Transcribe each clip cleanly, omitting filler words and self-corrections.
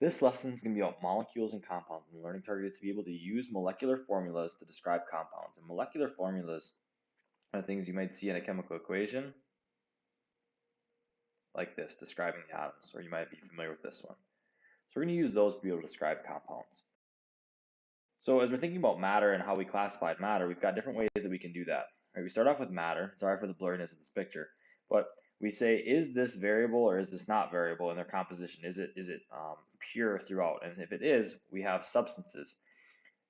This lesson is going to be about molecules and compounds, and learning targeted to be able to use molecular formulas to describe compounds. And molecular formulas are things you might see in a chemical equation, like this, describing the atoms, or you might be familiar with this one. So we're going to use those to be able to describe compounds. So as we're thinking about matter and how we classified matter, we've got different ways that we can do that. Right, we start off with matter. Sorry for the blurriness of this picture, but we say, is this variable or is this not variable in their composition? Is it pure throughout? And if it is, we have substances.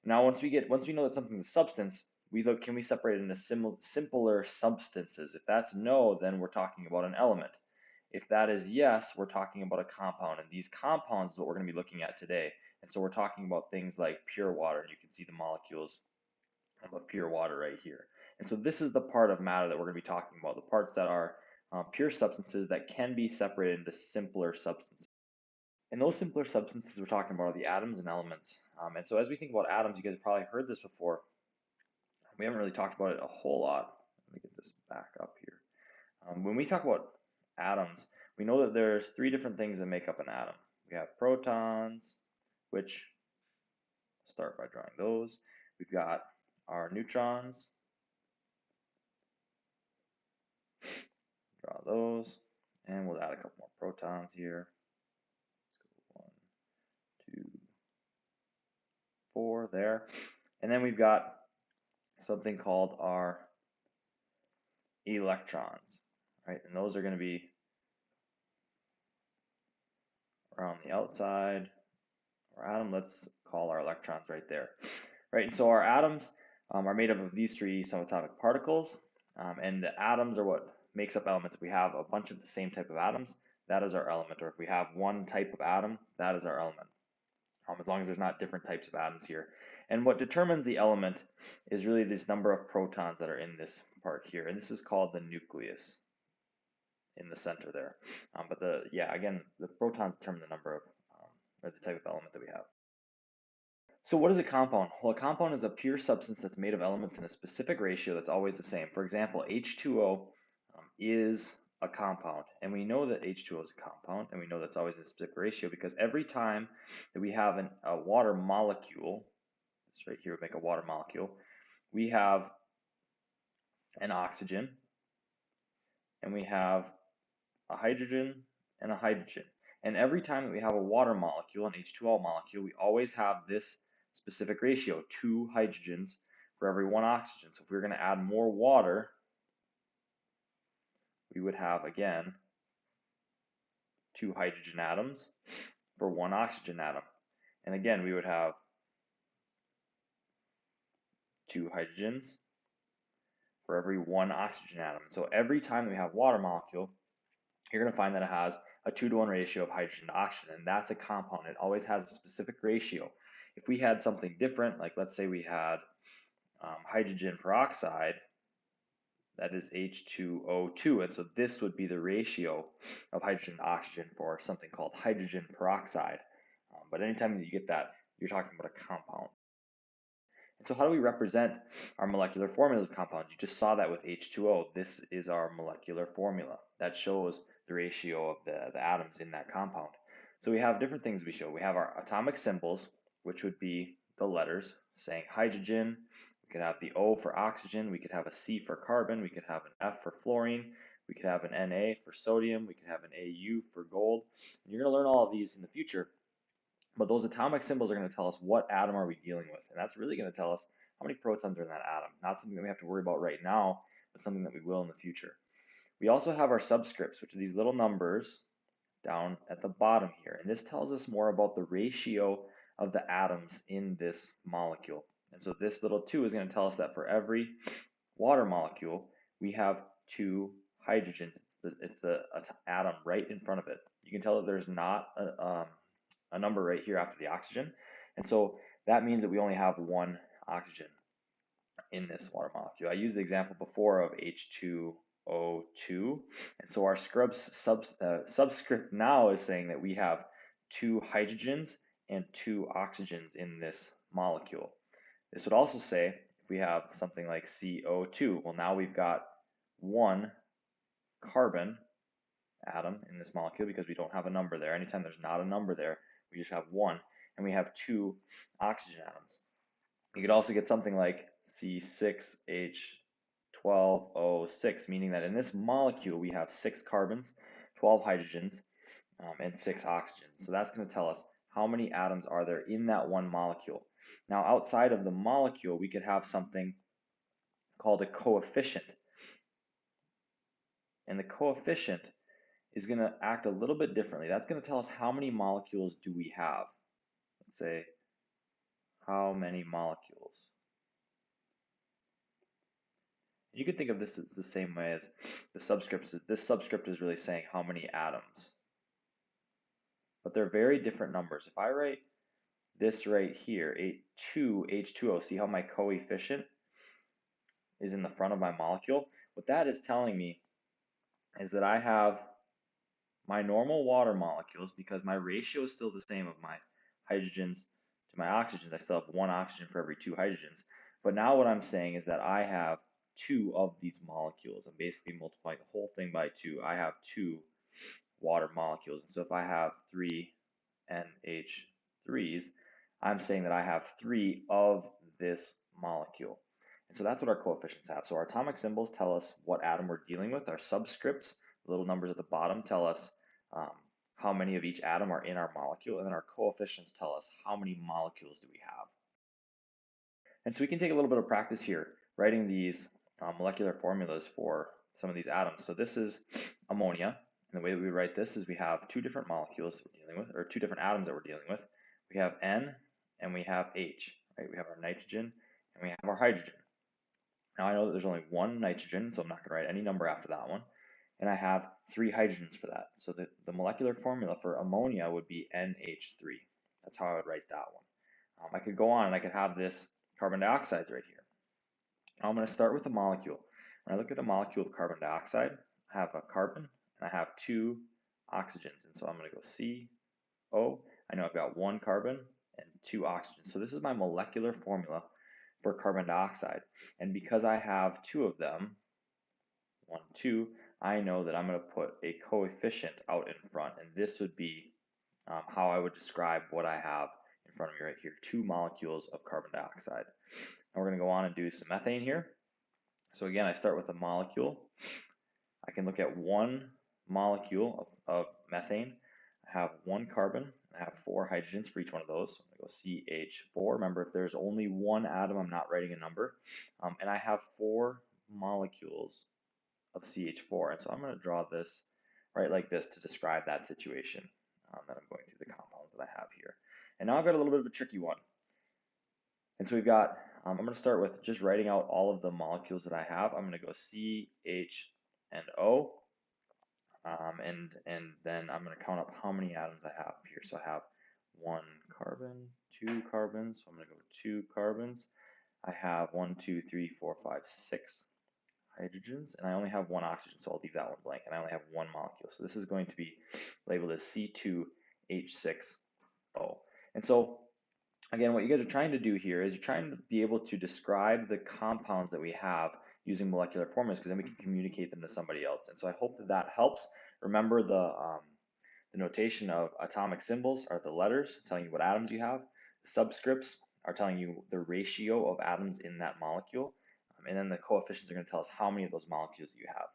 Now, once we know that something's a substance, we look, can we separate it into simpler substances? If that's no, then we're talking about an element. If that is yes, we're talking about a compound, and these compounds is what we're going to be looking at today. And so we're talking about things like pure water, and you can see the molecules of pure water right here. And so this is the part of matter that we're going to be talking about, the parts that are pure substances that can be separated into simpler substances. And those simpler substances we're talking about are the atoms and elements. And so as we think about atoms, you guys have probably heard this before. We haven't really talked about it a whole lot. Let me get this back up here. When we talk about atoms, we know that there's three different things that make up an atom. We have protons, which I'll start by drawing those. We've got our neutrons, draw those, and we'll add a couple more protons here. Let's go 1, 2, 4 there. And then we've got something called our electrons, right? And those are going to be around the outside of our atom. Let's call our electrons right there, right? And so our atoms are made up of these three subatomic particles, and the atoms are what makes up elements. If we have a bunch of the same type of atoms, that is our element. Or if we have one type of atom, that is our element. As long as there's not different types of atoms here. And what determines the element is really this number of protons that are in this part here. And this is called the nucleus in the center there. But again, the protons determine the number of, or the type of element that we have. So what is a compound? Well, a compound is a pure substance that's made of elements in a specific ratio that's always the same. For example, H2O is a compound, and we know that H2O is a compound, and we know that's always in a specific ratio because every time that we have a water molecule, this right here would make a water molecule, we have an oxygen, and we have a hydrogen, and a hydrogen. And every time that we have a water molecule, an H2O molecule, we always have this specific ratio, 2 hydrogens for every 1 oxygen. So if we were going to add more water, we would have, again, 2 hydrogen atoms for 1 oxygen atom. And again, we would have 2 hydrogens for every 1 oxygen atom. So every time that we have water molecule, you're going to find that it has a 2-to-1 ratio of hydrogen to oxygen, and that's a compound. It always has a specific ratio. If we had something different, like let's say we had hydrogen peroxide, that is H2O2, and so this would be the ratio of hydrogen to oxygen for something called hydrogen peroxide. But anytime that you get that, you're talking about a compound. And so how do we represent our molecular formulas of compounds? You just saw that with H2O. This is our molecular formula that shows the ratio of the atoms in that compound. So we have different things we show. We have our atomic symbols, which would be the letters saying hydrogen. We could have the O for oxygen. We could have a C for carbon. We could have an F for fluorine. We could have an Na for sodium. We could have an Au for gold. And you're going to learn all of these in the future. But those atomic symbols are going to tell us what atom are we dealing with. And that's really going to tell us how many protons are in that atom. Not something that we have to worry about right now, but something that we will in the future. We also have our subscripts, which are these little numbers down at the bottom here. And this tells us more about the ratio of the atoms in this molecule. And so this little 2 is going to tell us that for every water molecule, we have 2 hydrogens. It's the atom right in front of it. You can tell that there's not a number right here after the oxygen. And so that means that we only have 1 oxygen in this water molecule. I used the example before of H2O2. And so our subscript now is saying that we have 2 hydrogens and 2 oxygens in this molecule. This would also say if we have something like CO2, well, now we've got 1 carbon atom in this molecule because we don't have a number there. Anytime there's not a number there, we just have one, and we have two oxygen atoms. You could also get something like C6H12O6, meaning that in this molecule we have 6 carbons, 12 hydrogens, and 6 oxygens. So that's going to tell us how many atoms are there in that one molecule. Now, outside of the molecule, we could have something called a coefficient. And the coefficient is going to act a little bit differently. That's going to tell us how many molecules do we have. Let's say, how many molecules? You could think of this as the same way as the subscript. This subscript is really saying how many atoms. But they're very different numbers. If I write this right here, 2H2O, see how my coefficient is in the front of my molecule? What that is telling me is that I have my normal water molecules, because my ratio is still the same of my hydrogens to my oxygens. I still have one oxygen for every 2 hydrogens. But now what I'm saying is that I have 2 of these molecules. I'm basically multiplying the whole thing by 2. I have 2 water molecules. And so if I have 3 NH3s, I'm saying that I have 3 of this molecule. And so that's what our coefficients have. So our atomic symbols tell us what atom we're dealing with. Our subscripts, the little numbers at the bottom, tell us how many of each atom are in our molecule. And then our coefficients tell us how many molecules do we have. And so we can take a little bit of practice here, writing these molecular formulas for some of these atoms. So this is ammonia. And the way that we write this is we have 2 different molecules we're dealing with, or 2 different atoms that we're dealing with. We have N and we have H, right? We have our nitrogen and we have our hydrogen. Now I know that there's only 1 nitrogen, so I'm not going to write any number after that one. And I have 3 hydrogens for that. So the molecular formula for ammonia would be NH3. That's how I would write that one. I could go on and I could have this carbon dioxide right here. Now I'm going to start with the molecule. When I look at a molecule of carbon dioxide, I have a carbon and I have 2 oxygens. And so I'm going to go CO. I know I've got 1 carbon and 2 oxygens. So this is my molecular formula for carbon dioxide. And because I have 2 of them, 1, 2, I know that I'm going to put a coefficient out in front. And this would be how I would describe what I have in front of me right here, 2 molecules of carbon dioxide. Now we're going to go on and do some methane here. So again, I start with a molecule. I can look at 1 molecule of methane. I have 1 carbon. I have 4 hydrogens for each one of those. So I'm going to go CH4. Remember, if there's only 1 atom, I'm not writing a number. And I have 4 molecules of CH4. And so I'm going to draw this right like this to describe that situation that I'm going through the compounds that I have here. And now I've got a little bit of a tricky one. And so we've got, I'm going to start with just writing out all of the molecules that I have. I'm going to go C, H, and O. And then I'm going to count up how many atoms I have here. So I have 1 carbon, 2 carbons. So I'm going to go 2 carbons. I have 1, 2, 3, 4, 5, 6 hydrogens, and I only have 1 oxygen, so I'll leave that one blank, and I only have 1 molecule. So this is going to be labeled as C2H6O. And so, again, what you guys are trying to do here is you're trying to be able to describe the compounds that we have using molecular formulas, because then we can communicate them to somebody else. And so I hope that that helps. Remember the notation of atomic symbols are the letters telling you what atoms you have. The subscripts are telling you the ratio of atoms in that molecule. And then the coefficients are going to tell us how many of those molecules you have.